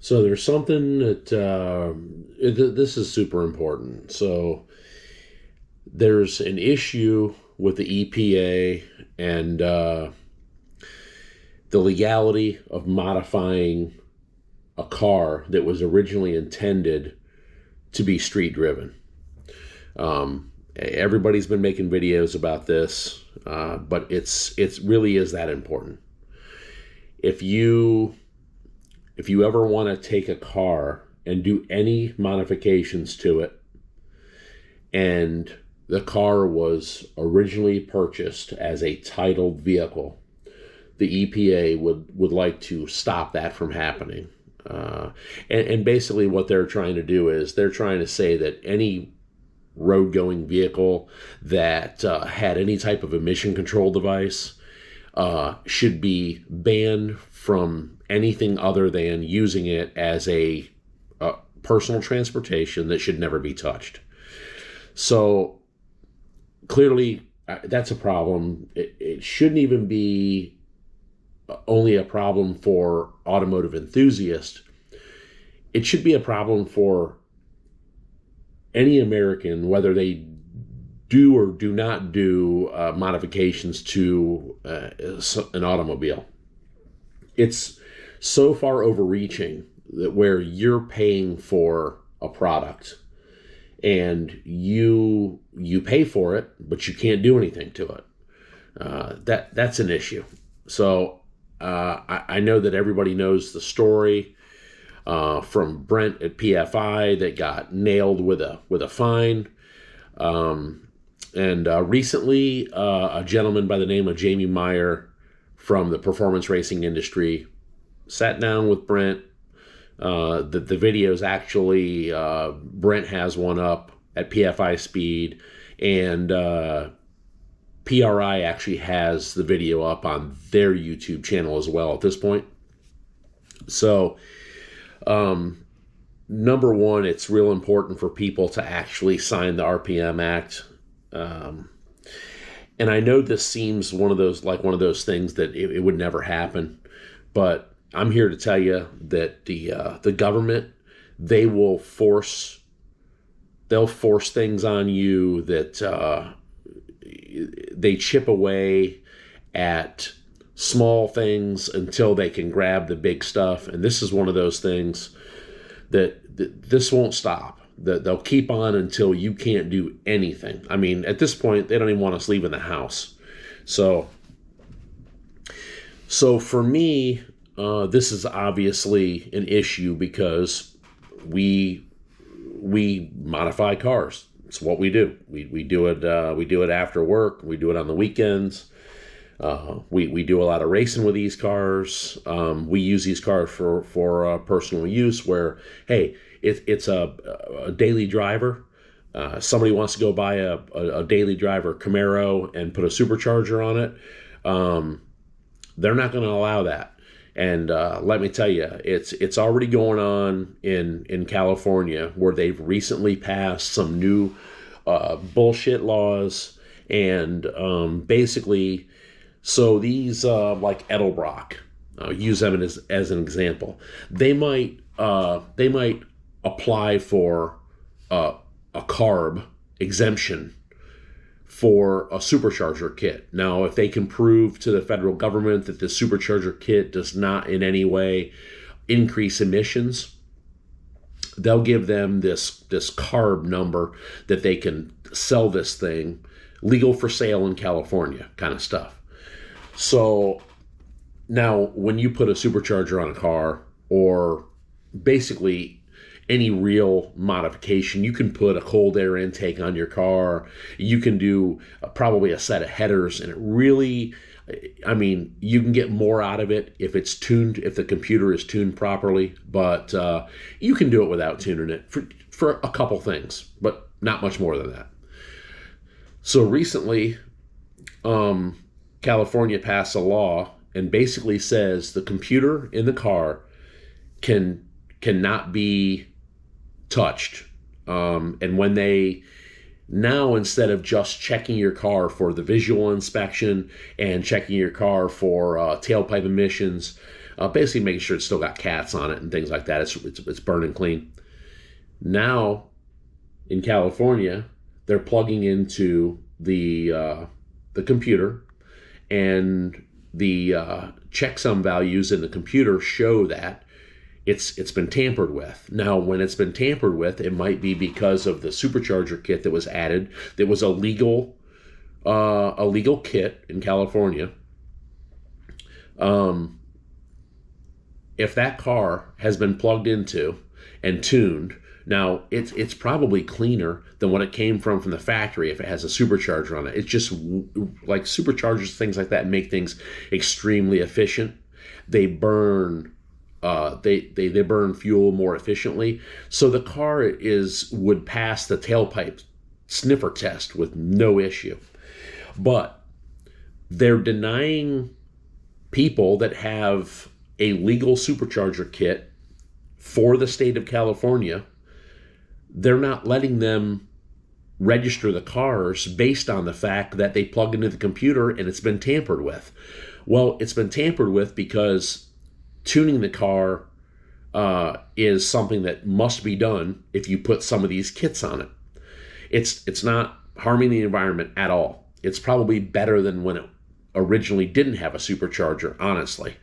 So there's something that this is super important. So there's an issue with the EPA and the legality of modifying a car that was originally intended to be street driven. Everybody's been making videos about this, but it's really is that important. If you ever want to take a car and do any modifications to it, and the car was originally purchased as a titled vehicle, the EPA would like to stop that from happening. And basically, what they're trying to do is they're trying to say that any road going vehicle that had any type of emission control device should be banned from anything other than using it as a personal transportation that should never be touched. So clearly, that's a problem. It shouldn't even be only a problem for automotive enthusiasts. It should be a problem for any American, whether they do or do not do modifications to an automobile. It's so far overreaching that where you're paying for a product and you pay for it, but you can't do anything to it. That's an issue. So I know that everybody knows the story from Brent at PFI that got nailed with a fine. And recently, a gentleman by the name of Jamie Meyer from the performance racing industry sat down with Brent. The videos actually, Brent has one up at PFI Speed, and PRI actually has the video up on their YouTube channel as well at this point. So, number one, it's real important for people to actually sign the RPM Act. And I know this seems one of those things that it would never happen, but I'm here to tell you that the government, they'll force things on you that they chip away at small things until they can grab the big stuff. And this is one of those things that this won't stop. That they'll keep on until you can't do anything. I mean, at this point, they don't even want us leaving the house. So for me, this is obviously an issue because we modify cars. It's what we do. We do it. We do it after work. We do it on the weekends. We do a lot of racing with these cars. We use these cars for personal use. Where hey, it's a daily driver. Somebody wants to go buy a daily driver Camaro and put a supercharger on it. They're not going to allow that. And let me tell you, it's already going on in California, where they've recently passed some new bullshit laws, and basically, so these like Edelbrock, use them as an example. They might apply for a CARB exemption for a supercharger kit. Now, if they can prove to the federal government that the supercharger kit does not in any way increase emissions, they'll give them this CARB number that they can sell this thing, legal for sale in California kind of stuff. So now when you put a supercharger on a car, or basically any real modification, you can put a cold air intake on your car. You can do probably a set of headers, and it really, I mean, you can get more out of it if it's tuned, if the computer is tuned properly. But you can do it without tuning it for a couple things, but not much more than that. So recently, California passed a law and basically says the computer in the car cannot be touched. And when they now, instead of just checking your car for the visual inspection and checking your car for tailpipe emissions, basically making sure it's still got cats on it and things like that. It's burning clean. Now, in California, they're plugging into the computer, and the checksum values in the computer show that it's been tampered with. Now, when it's been tampered with, it might be because of the supercharger kit that was added. That was a legal kit in California. If that car has been plugged into and tuned, now it's probably cleaner than what it came from the factory if it has a supercharger on it. It's just like superchargers, things like that, make things extremely efficient. They burn they burn fuel more efficiently, so the car would pass the tailpipe sniffer test with no issue. But they're denying people that have a legal supercharger kit for the state of California. They're not letting them register the cars based on the fact that they plug into the computer and it's been tampered with. Well, it's been tampered with because tuning the car is something that must be done if you put some of these kits on it. It's not harming the environment at all. It's probably better than when it originally didn't have a supercharger, honestly.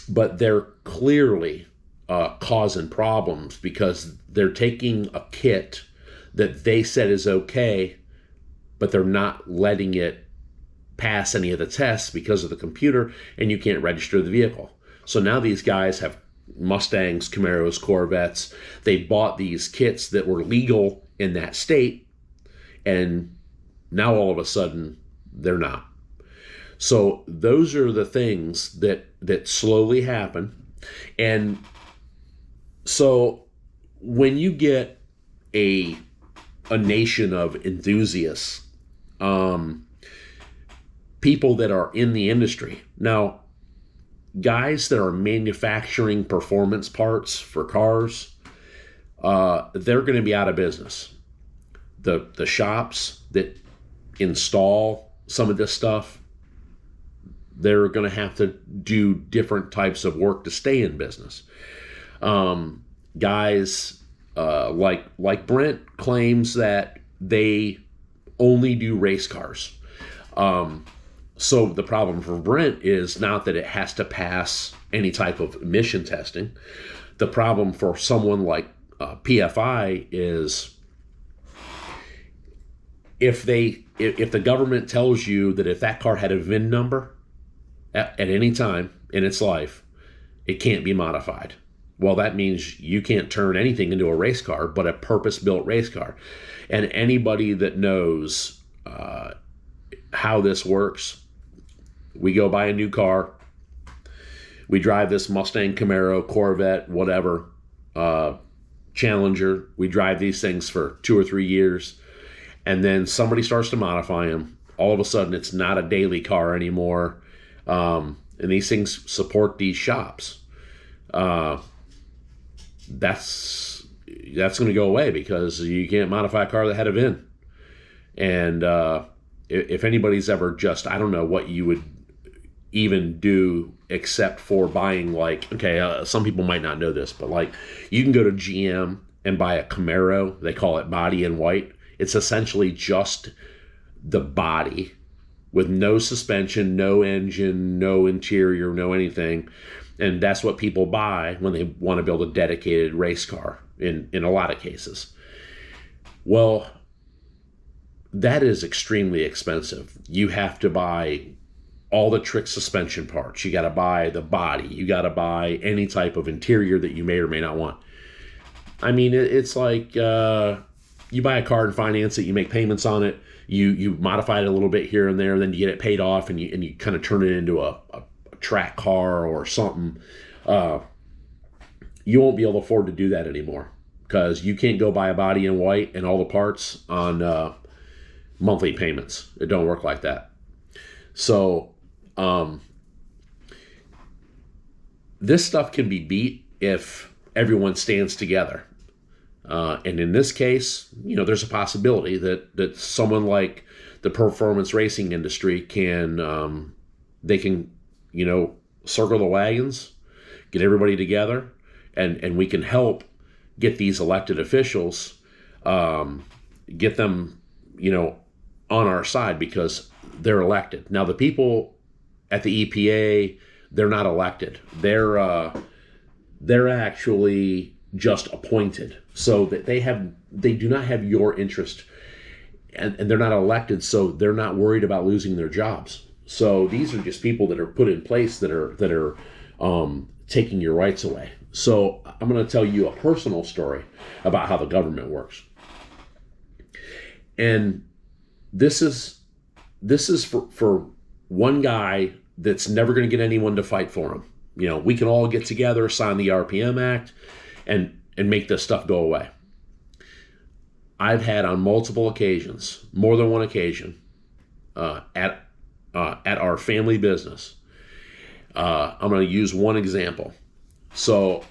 But they're clearly causing problems because they're taking a kit that they said is okay, but they're not letting it pass any of the tests because of the computer, and you can't register the vehicle. So now these guys have Mustangs, Camaros, Corvettes. They bought these kits that were legal in that state, and now all of a sudden they're not. So those are the things that slowly happen. And so when you get a nation of enthusiasts, people that are in the industry. Now, guys that are manufacturing performance parts for cars, they're going to be out of business. The shops that install some of this stuff, they're going to have to do different types of work to stay in business. Guys like Brent claims that they only do race cars. So the problem for Brent is not that it has to pass any type of emission testing. The problem for someone like PFI is if the government tells you that if that car had a VIN number at any time in its life, it can't be modified. Well, that means you can't turn anything into a race car but a purpose-built race car. And anybody that knows how this works, we go buy a new car, we drive this Mustang, Camaro, Corvette, whatever, Challenger. We drive these things for 2 or 3 years, and then somebody starts to modify them. All of a sudden, it's not a daily car anymore, and these things support these shops. That's going to go away because you can't modify a car that had a VIN. And if anybody's ever I don't know what you would even do except for buying some people might not know this, but you can go to GM and buy a Camaro. They call it body in white. It's essentially just the body with no suspension, no engine, no interior, no anything. And that's what people buy when they want to build a dedicated race car in a lot of cases. Well, that is extremely expensive. You have to buy all the trick suspension parts. You got to buy the body. You got to buy any type of interior that you may or may not want. I mean, it's like you buy a car and finance it. You make payments on it. You modify it a little bit here and there. Then you get it paid off, and you kind of turn it into a track car or something. You won't be able to afford to do that anymore because you can't go buy a body in white and all the parts on monthly payments. It don't work like that. So this stuff can be beat if everyone stands together. And in this case, there's a possibility that someone like the performance racing industry can circle the wagons, get everybody together, and we can help get these elected officials, get them, on our side because they're elected. Now, the people at the EPA, they're not elected. They're actually just appointed, so that they do not have your interest, and they're not elected, so they're not worried about losing their jobs. So these are just people that are put in place that are taking your rights away. So I'm going to tell you a personal story about how the government works. And this is for one guy that's never going to get anyone to fight for him. We can all get together, sign the RPM Act, and make this stuff go away. I've had on multiple occasions, more than one occasion, at our family business. I'm going to use one example. So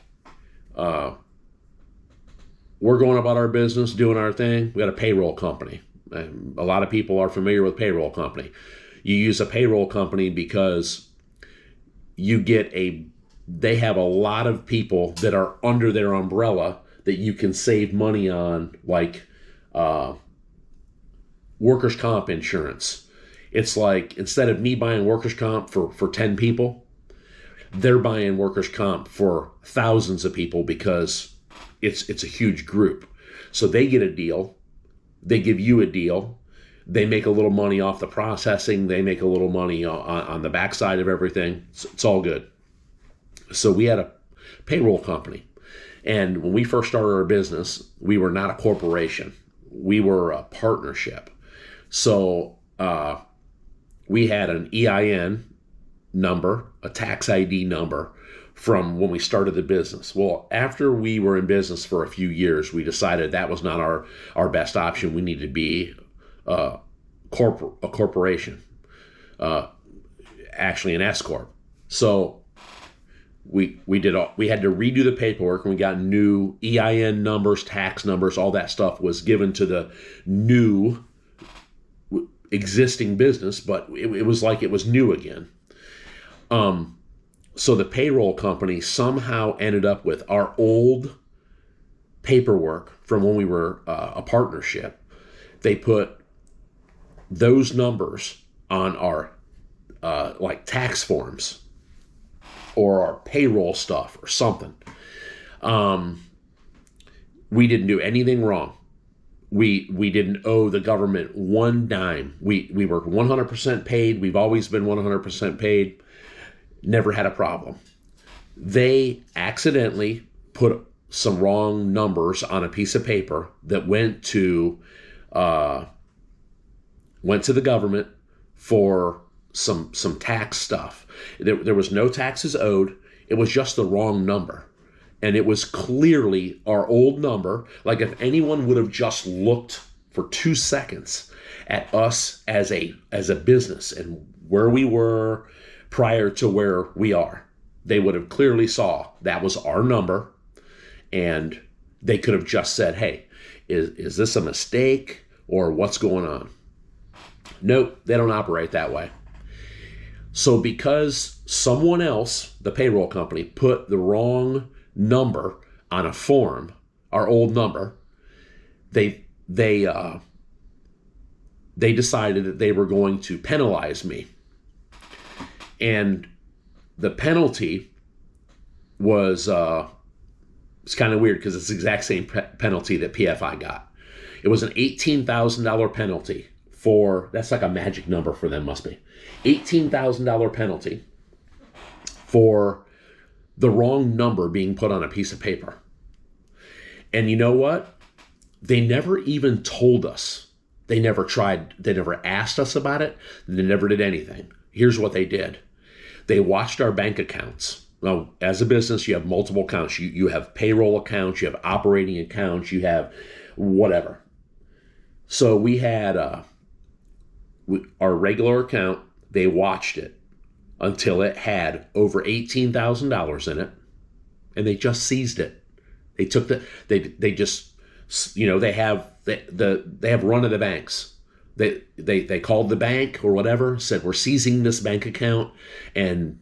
we're going about our business, doing our thing. We got a payroll company. A lot of people are familiar with payroll company. You use a payroll company because they have a lot of people that are under their umbrella that you can save money on, like workers' comp insurance. It's like, instead of me buying workers' comp for 10 people, they're buying workers' comp for thousands of people because it's a huge group. So they get a deal. They give you a deal. They make a little money off the processing. They make a little money on the backside of everything. It's all good. So we had a payroll company. And when we first started our business, we were not a corporation. We were a partnership. So we had an EIN number, a tax ID number from when we started the business. Well, after we were in business for a few years, we decided that was not our best option. We needed to be a corporation, actually an S corp. So we had to redo the paperwork, and we got new EIN numbers, tax numbers, all that stuff was given to the new existing business, but it was like it was new again. So the payroll company somehow ended up with our old paperwork from when we were a partnership. They put those numbers on our like tax forms or our payroll stuff or something. We didn't do anything wrong. We didn't owe the government one dime. We were 100% paid. We've always been 100% paid. Never had a problem. They accidentally put some wrong numbers on a piece of paper that went to the government for some tax stuff. There was no taxes owed. It was just the wrong number. And it was clearly our old number. Like, if anyone would have just looked for 2 seconds at us as a business and where we were prior to where we are, they would have clearly saw that was our number, and they could have just said, hey, is this a mistake or what's going on? Nope, they don't operate that way. So because someone else, the payroll company, put the wrong number on a form, our old number, they decided that they were going to penalize me. And the penalty was it's kind of weird because it's the exact same penalty that PFI got. It was an $18,000 penalty for, that's like a magic number for them, must be. $18,000 penalty for the wrong number being put on a piece of paper. And you know what? They never even told us. They never tried. They never asked us about it. They never did anything. Here's what they did. They watched our bank accounts. Now, as a business, you have multiple accounts. You have payroll accounts, you have operating accounts, you have whatever. So we had our regular account. They watched it until it had over $18,000 in it, and they just seized it. They took they just, they have run of the banks. They called the bank or whatever, said, we're seizing this bank account, and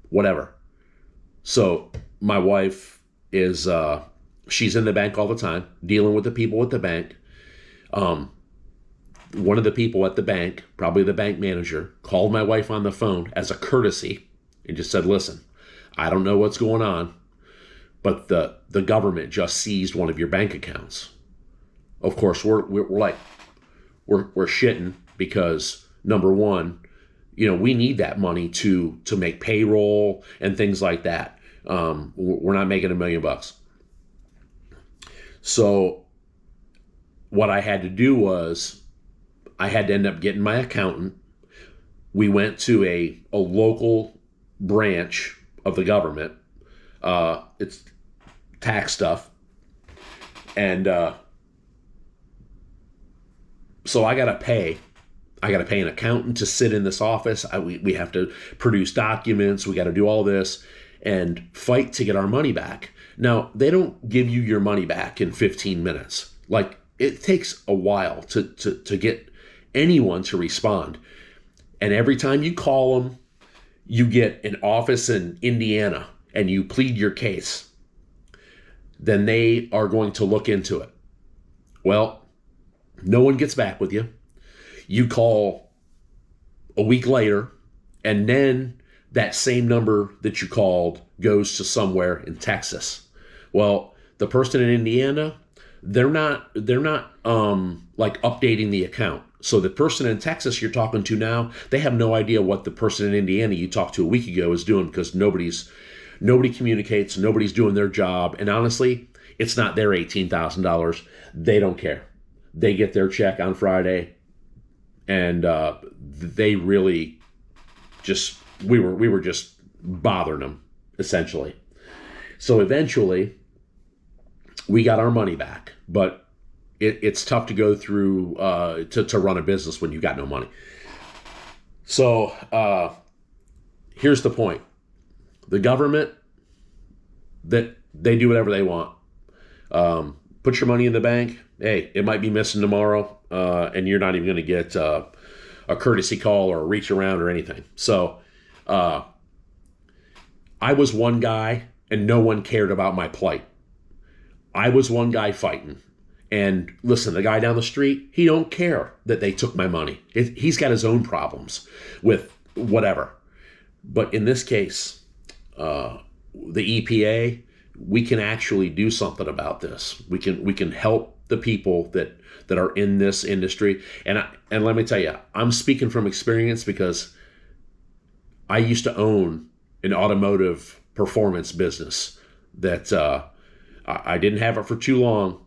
whatever. So my wife is, she's in the bank all the time, dealing with the people at the bank. One of the people at the bank, probably the bank manager, called my wife on the phone as a courtesy and just said, listen, I don't know what's going on, but the government just seized one of your bank accounts. Of course, we're shitting because, number one, we need that money to make payroll and things like that. We're not making $1 million. So what I had to do was I had to end up getting my accountant. We went to a local branch of the government. It's tax stuff. And so I got to pay an accountant to sit in this office. We have to produce documents. We got to do all this and fight to get our money back. Now, they don't give you your money back in 15 minutes. Like, it takes a while to get anyone to respond. And every time you call them, you get an office in Indiana and you plead your case, then they are going to look into it. Well, no one gets back with you. You call a week later, and then that same number that you called goes to somewhere in Texas. Well, the person in Indiana, they're not like updating the account. So the person in Texas you're talking to now, they have no idea what the person in Indiana you talked to a week ago is doing, because nobody communicates, nobody's doing their job. And honestly, it's not their $18,000. They don't care. They get their check on Friday, and they really just, we were just bothering them, essentially. So eventually, we got our money back, but it's tough to go through to run a business when you got no money. So here's the point: the government, that they do whatever they want. Put your money in the bank. Hey, it might be missing tomorrow, and you're not even going to get a courtesy call or a reach around or anything. So I was one guy, and no one cared about my plight. I was one guy fighting. And listen, the guy down the street, he don't care that they took my money. He's got his own problems with whatever. But in this case, the EPA, we can actually do something about this. We can help the people that are in this industry. And let me tell you, I'm speaking from experience, because I used to own an automotive performance business that I didn't have it for too long.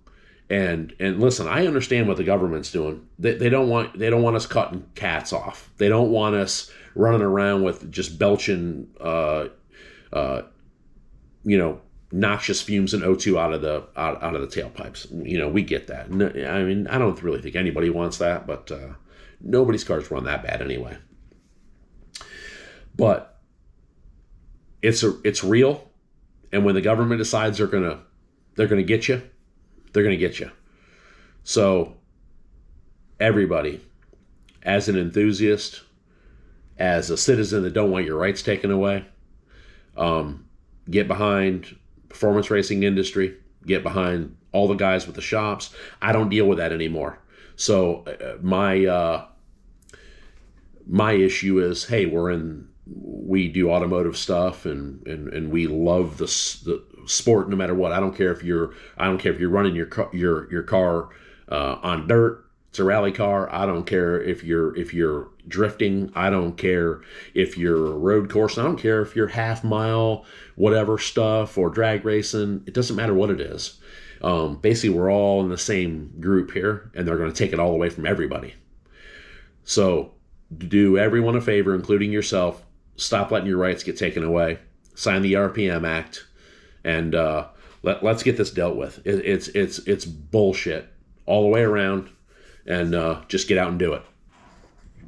And listen, I understand what the government's doing. They don't want us cutting cats off. They don't want us running around with just belching, noxious fumes and O2 out of the tailpipes. We get that. No, I mean, I don't really think anybody wants that, but nobody's cars run that bad anyway. But it's real, and when the government decides they're gonna get you, they're going to get you. So everybody, as an enthusiast, as a citizen that don't want your rights taken away, get behind performance racing industry, get behind all the guys with the shops. I don't deal with that anymore. So my issue is, hey, we do automotive stuff, and we love the sport no matter what. I don't care if you're running your car on dirt. It's a rally car. I don't care if you're drifting. I don't care if you're road course. I don't care if you're half mile, whatever stuff, or drag racing. It doesn't matter what it is. Basically, we're all in the same group here, and they're going to take it all away from everybody. So do everyone a favor, including yourself. Stop letting your rights get taken away. Sign the RPM Act. And let's get this dealt with. It's bullshit all the way around, and just get out and do it.